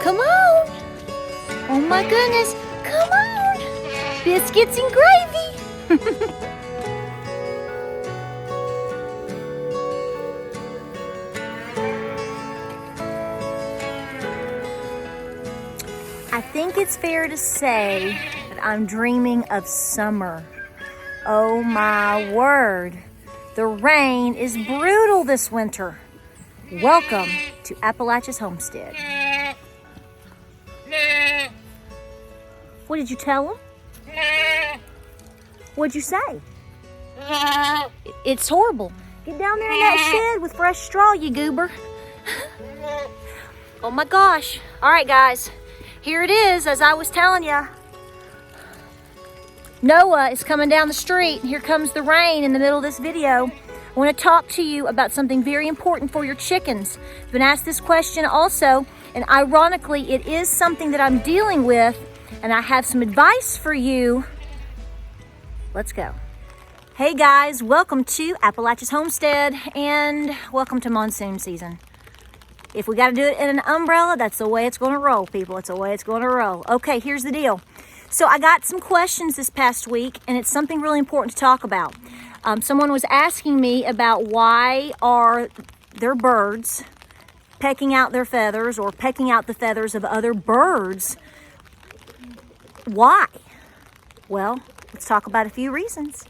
Come on. Oh my goodness. Come on. Biscuits and gravy. I think it's fair to say that I'm dreaming of summer. Oh my word. The rain is brutal this winter. Welcome to Appalachia's Homestead. What did you tell him? What'd you say? It's horrible. Get down there in that shed with fresh straw, you goober. Oh my gosh. All right, guys. Here it is, as I was telling you. Noah is coming down the street. Here comes the rain in the middle of this video. I want to talk to you about something very important for your chickens. I've been asked this question also, and ironically, it is something that I'm dealing with, and I have some advice for you. Let's go. Hey guys, welcome to Appalachia's Homestead, and welcome to monsoon season. If we got to do it in an umbrella, that's the way it's going to roll, people. It's the way it's going to roll. Okay, here's the deal. So I got some questions this past week, and it's something really important to talk about. Someone was asking me about why are their birds pecking out their feathers or pecking out the feathers of other birds. Why? Well, let's talk about a few reasons.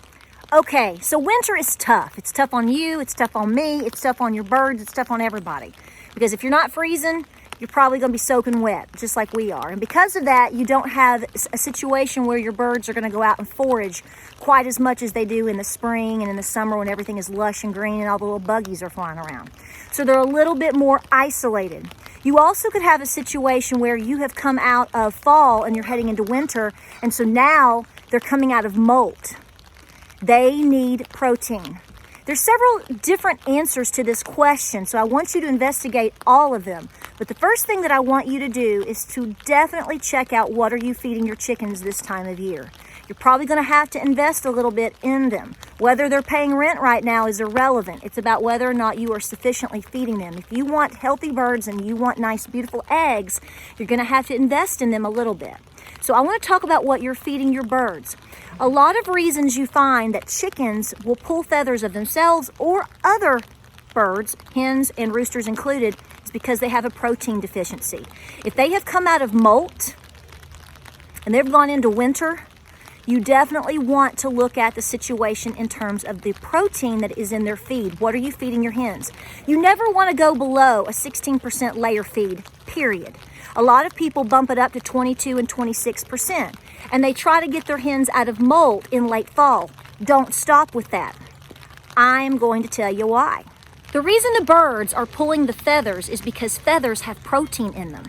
Okay, so winter is tough. It's tough on you, it's tough on me, it's tough on your birds, it's tough on everybody. Because if you're not freezing, you're probably going to be soaking wet, just like we are. And because of that, you don't have a situation where your birds are going to go out and forage quite as much as they do in the spring and in the summer when everything is lush and green and all the little buggies are flying around. So they're a little bit more isolated. You also could have a situation where you have come out of fall and you're heading into winter, and so now they're coming out of molt. They need protein. There's several different answers to this question, so I want you to investigate all of them. But the first thing that I want you to do is to definitely check out what are you feeding your chickens this time of year. You're probably going to have to invest a little bit in them. Whether they're paying rent right now is irrelevant. It's about whether or not you are sufficiently feeding them. If you want healthy birds and you want nice, beautiful eggs, you're going to have to invest in them a little bit. So I want to talk about what you're feeding your birds. A lot of reasons you find that chickens will pull feathers of themselves or other birds, hens and roosters included, is because they have a protein deficiency. If they have come out of molt and they've gone into winter, you definitely want to look at the situation in terms of the protein that is in their feed. What are you feeding your hens? You never want to go below a 16% layer feed, period. A lot of people bump it up to 22 and 26%, and they try to get their hens out of molt in late fall. Don't stop with that. I'm going to tell you why. The reason the birds are pulling the feathers is because feathers have protein in them,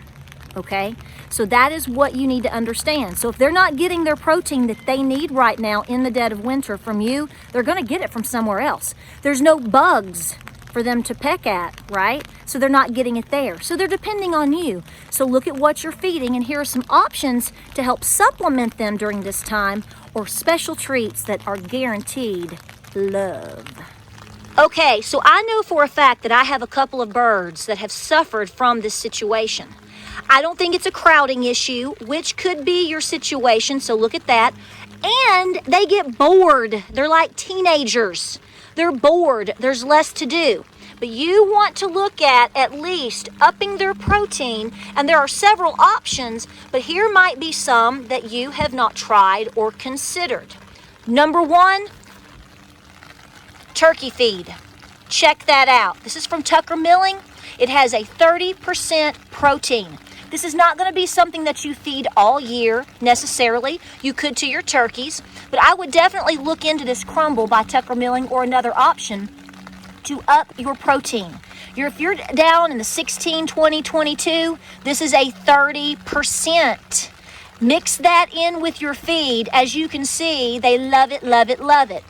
okay? So that is what you need to understand. So if they're not getting their protein that they need right now in the dead of winter from you, they're going to get it from somewhere else. There's no bugs for them to peck at, right? So they're not getting it there. So they're depending on you. So look at what you're feeding, and here are some options to help supplement them during this time, or special treats that are guaranteed love. Okay, so I know for a fact that I have a couple of birds that have suffered from this situation. I don't think it's a crowding issue, which could be your situation, so look at that. And they get bored. They're like teenagers. They're bored. There's less to do. But you want to look at least upping their protein, and there are several options, but here might be some that you have not tried or considered. Number one, turkey feed. Check that out. This is from Tucker Milling. It has a 30% protein. This is not going to be something that you feed all year necessarily. You could to your turkeys, but I would definitely look into this crumble by Tucker Milling or another option to up your protein. If you're down in the 16, 20, 22, this is a 30%. Mix that in with your feed. As you can see, they love it, love it, love it.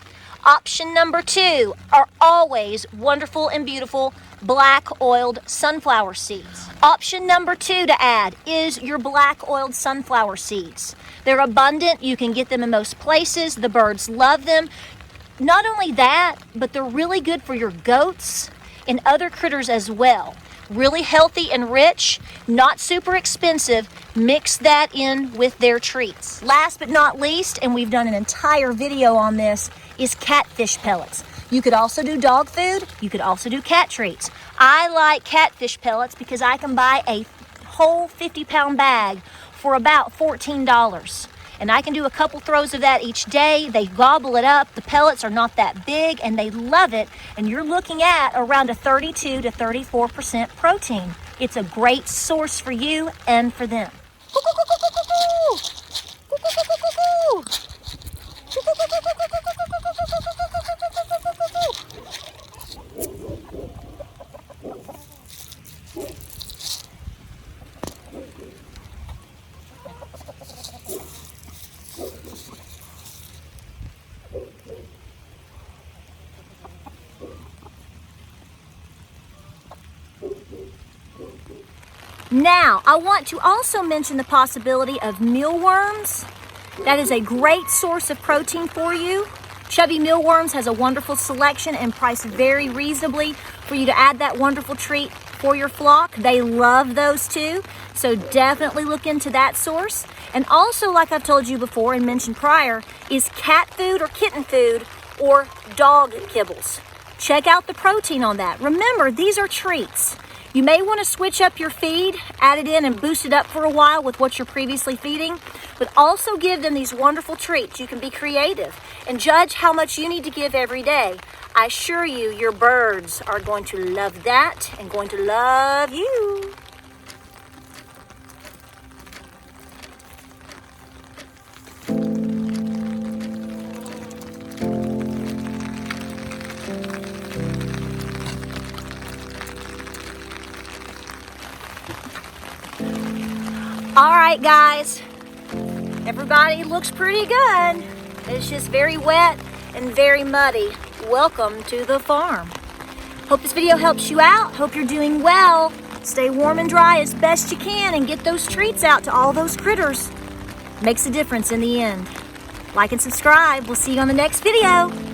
Option number 2 are always wonderful and beautiful black oiled sunflower seeds. Option number 2 to add is your black oiled sunflower seeds. They're abundant. You can get them in most places. The birds love them. Not only that, but they're really good for your goats and other critters as well. Really healthy and rich, not super expensive. Mix that in with their treats. Last but not least, and we've done an entire video on this, is catfish pellets. You could also do dog food. You could also do cat treats. I like catfish pellets because I can buy a whole 50-pound bag for about $14. And I can do a couple throws of that each day. They gobble it up. The pellets are not that big and they love it. And you're looking at around a 32 to 34% protein. It's a great source for you and for them. Now, I want to also mention the possibility of mealworms. That is a great source of protein for you. Chubby Mealworms has a wonderful selection and priced very reasonably for you to add that wonderful treat for your flock. They love those too, so definitely look into that source. And also, like I've told you before and mentioned prior, is cat food or kitten food or dog kibbles. Check out the protein on that. Remember, these are treats. You may want to switch up your feed, add it in and boost it up for a while with what you're previously feeding, but also give them these wonderful treats. You can be creative and judge how much you need to give every day. I assure you, your birds are going to love that and going to love you. All right, guys, everybody looks pretty good. It's just very wet and very muddy. Welcome to the farm. Hope this video helps you out. Hope you're doing well. Stay warm and dry as best you can and get those treats out to all those critters. Makes a difference in the end. Like and subscribe. We'll see you on the next video.